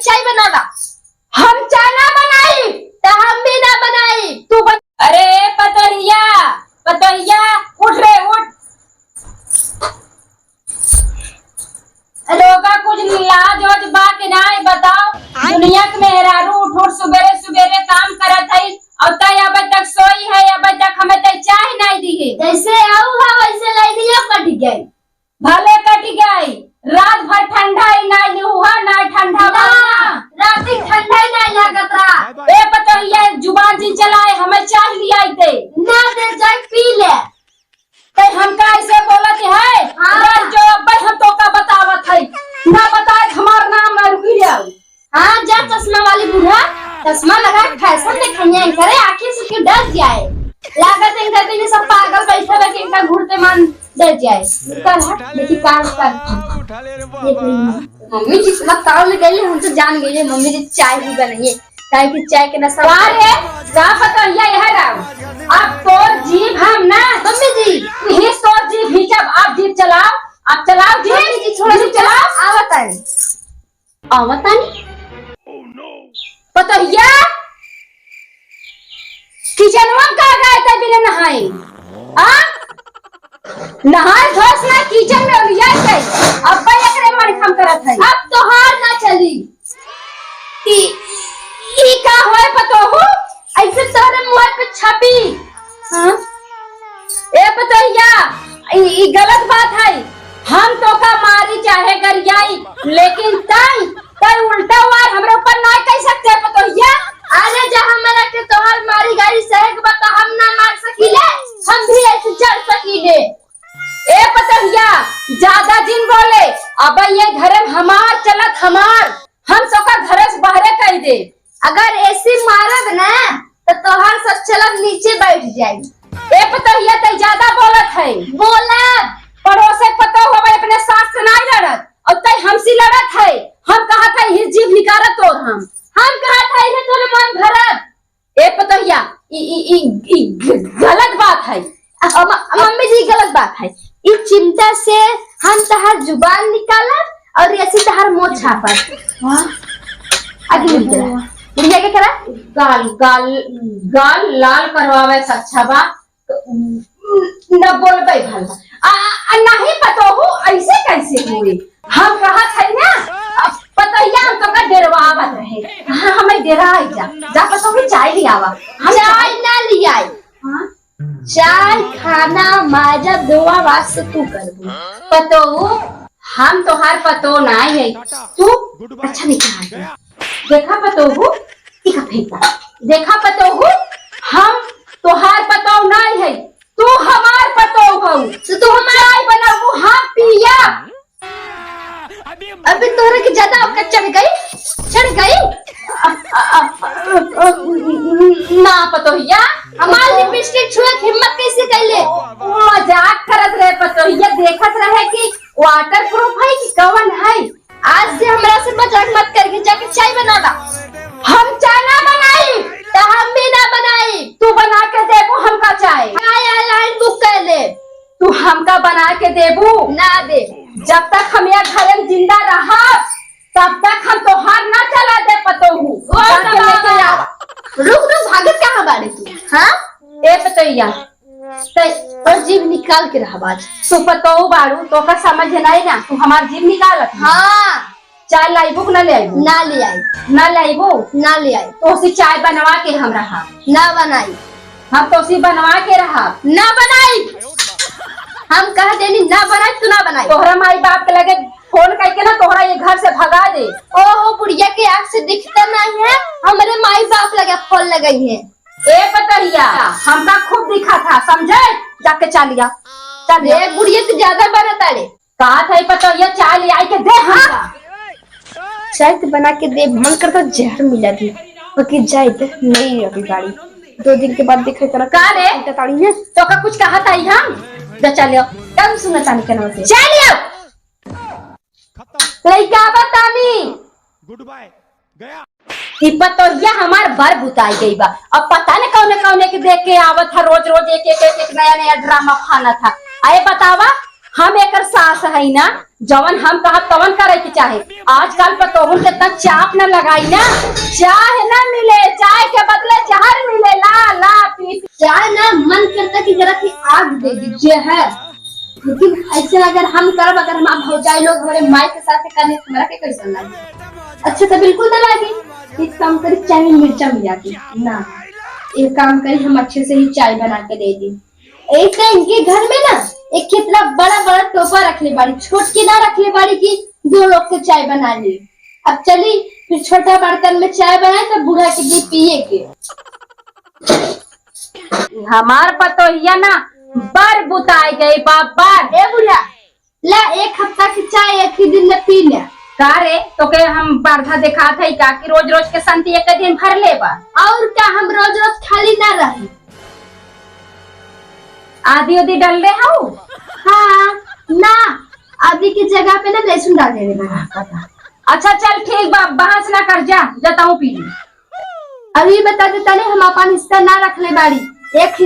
चाय बनावा। हम चाय ना बनाई तो हम भी ना बनाई, तू अरे पतोहिया पतोहिया उठ रे उठ। लोगा कुछ लाज वाज बा के नाय बताओ। दुनिया के मेहरारू उठ उठ सुबेरे सुबेरे काम करत है और तय अब तक सोई है, अब तक हमें तय चाय नहीं दी है। जैसे आऊ है वैसे लाइनिया कट गई। भले कट गई, रात भर ठंडा ही नहीं हुआ ना ठंडा ना रात ठंडा ही नहीं लागत रहा। ए पतोहिया जुबान जी चलाए, हमें चाय लिया थे ना दे जाए पी ले। ते हमका ऐसे बोलत है। हाँ। जो अब हम तो का बतावत है ना बताए हमार नाम ना रुकी जाओ। हाँ जा चश्मा वाली बूढ़ा, चश्मा लगा फैशन दिखाइए करे, आंखें से क्यों डर जाए। लागत इनका तो सब पागल बैठे रहे इनका घूरते मन डर जाए। कर हट देखी काम कर। ये मम्मी जी मत ताव ले गई, हम तो जान गए मम्मी जी चाय भी बनाइए, चाय की चाय के नशा है का पता यह राव। अब तो जीभ हम ना मम्मी जी ही तो जीभ ही जब आप जीभ चलाओ, आप चलाओ जीभ। मम्मी जी थोड़ा सा चलाओ। आवतानी आवतानी पतोहिया किचन में का गए थे बिना नहाए। आ नहाए धोस ना किचन में लिया थे। अब भाई एकरे मन खम करत है। अब तो हार ना चली। ई का होए पतोहू ऐसे तोरे मुंह पे छपी। हां ए पतोहिया ई गलत बात है। हम तो का मारी चाहे गरियाई, लेकिन तई तई उल्टा वार हमरे ऊपर ना कह सकते पतोहिया। अरे जा हमरा के तोहर मारी गाड़ी सहेक बता हम ना मार सकीले, हम भी ऐसे चल सकीले। ए पतोहिया ज्यादा जिन बोले, अब ये घर हमार चलत हमार, हम तो का घर से बाहर कह दे। अगर ऐसी मारब ना तो तोहर सब चलब नीचे बैठ जाई। ए पतोहिया तई ज्यादा बोलत है। बोलब पड़ोसे पता हुआ भाई अपने सास से नहीं लड़त और तई हमसी लड़त है। हम कहा था हिर जीभ निकारत तो हम कहा था इन्हें तोरे मन भरत। ए पतोहिया ई गलत बात है। मम्मी जी गलत बात है। इस चिंता से हम तहार जुबान निकालत और ऐसी तहार मुंह छापत। हां आगे बुढ़िया के करा गाल गाल गाल लाल करवावे अच्छा बा न बोलबे भला नहीं पतो हो ऐसे कैसे हुई। हम कहा थे ना पतोहिया हम तो का डेरवावत रहे। हां हमें डेरा आई जा पतो भी चाय ले आवा। चाय ना ले आई। हां चाय खाना माजा धोवा वास्ते तू करबू। पतो हम तोहार पतो नहीं है। तू अच्छा निकाल देखा पतो हो ठीक है फेंका देखा पतो हो हम तोहार पतो नहीं है, तू हमार पतो हो। तो तू चाय बनाऊ हम पिया। अभी तोरे के ज्यादा औकात चढ़ गई ना पतोहिया हमार लिपस्टिक छुए हिम्मत कैसे कैले। मजाक करत रहे पतोहिया, देखत रहे कि वाटर प्रूफ है कि कवन है। आज से हमरा से मजाक मत करके जाके चाय बनावा। हम चाय ना बनाई तो हम भी ना बनाई। तू बना के देबू हमका चाय। हां लाइन बुक कर ले। तू हमका बना के देबू ना दे। जब तक हम ये घर में जिंदा रहा तब तक हम तोहार ना चला दे पतोहू। रुक भागत कहां बाड़े तू। हां ए पतोहिया और जीभ निकाल के रहा बाज। तू पतो बाड़ू तो का समझ नहीं ना, तू हमार जीभ निकालत। हां चाय लाइबू ना ले आइबू। ना ले आई ना लाइबू ना ले आई। तो सी चाय बनवा के हम रहा ना बनाई। हम तो सी बनवा के रहा ना बनाई। हम कह देनी ना बनाई तू ना बनाई। तोहरा माई बाप के लगे फोन करके ना तोहरा ये घर से भगा दे। ओहो बुढ़िया के आंख से दिखता नहीं है, हमारे माई बाप लगे फोन लगाई है। ए पतोहिया हमका खूब दिखा था समझे, जाके चालिया चल। ये बुढ़िया तो ज्यादा बनता रे। कहा था पतोहिया चाय ले आई के दे हमका। चाय तो बना के दे, मन करता जहर मिला दी बाकी जाए तो नहीं अभी गाड़ी 2 दिन के बाद देखे करा का रे ताड़ी है तो का कुछ कहा था हम जा चलियो कब सुना चांदी के नाम से चलियो लइका बतानी गुड बाय गया। ई पतोहिया हमार बर बुताई गई बा। अब पता न कौने के देख के आवत था रोज रोज एक नया नया ड्रामा खाना था। आए बतावा हम एकर सास है ना, जवन हम कहा तवन करे के चाहे। आजकल पतोहू के इतना चाप न लगाई ना, चाय न मिले, चाय के बदले जहर मिले। ला ला पी चाय ना मन करता कि जरा की आग दे दीजिए है, लेकिन ऐसे अगर हम करब, अगर हम भौजाई लोग हमारे माई के साथ करने हमरा के कैसा लगे? अच्छा तो बिल्कुल ना लगे। एक काम करी, चाय में मिर्चा मिला के ना, एक काम करी हम अच्छे से ही चाय बना के दे दी। एक तो इनके घर में ना एक कितना बड़ा बड़ा टोपा रख ले बाड़ी, छोट की ना रख ले बाड़ी की 2 लोग से चाय बना ली। अब चली फिर छोटा बर्तन में चाय बनाए तो बूढ़ा के लिए पिए के। हमार पतोहिया ना बर बुताई गई बार। ए बुढ़ा ला, 1 हफ्ता की चाय एक ही दिन में पी ले। का रे तो के हम बारधा देखा था का कि रोज रोज के संती एक दिन भर ले बा। और क्या हम रोज रोज खाली ना रही। आधी उदी डल ले हूँ। हाँ ना, आदि की जगह पे ना लहसुन डाल देने लगा। अच्छा चल ठीक बा, बहस ना कर, जा जाता हूँ पी ली। अभी बता देता नहीं, हम अपन हिस्सा ना रख ले बाड़ी। एक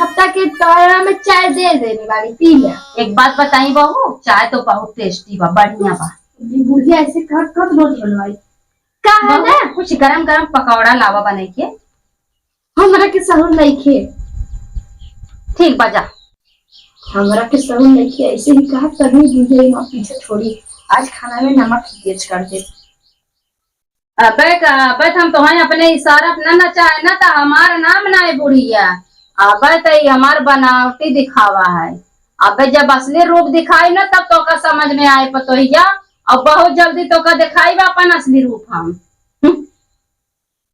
हफ्ता के दौरान में चाय दे देने बाड़ी, पी ले। एक बात बताई बहू, चाय तो बहुत टेस्टी बा, बढ़िया बा। बुढ़िया ऐसे कब रोज बनवाई का है ना? कुछ गरम गरम पकौड़ा लावा बने के, हमरा के सहूर नहीं खे। ठीक बा जा। हमरा के सहूर नहीं खे, ऐसे ही कहा तभी बुझे मां पीछे छोड़ी। आज खाना में नमक तेज कर दे। अबे हम तो हैं अपने इशारा अपना ना चाहे ना, तो हमारा नाम ना है बुढ़िया। अबे तो हमार बनावटी दिखावा है। अबे जब असली रूप दिखाई ना तब तो का समझ में आए पतोहिया, और बहुत जल्दी तो का दिखाई अपन असली रूप हम।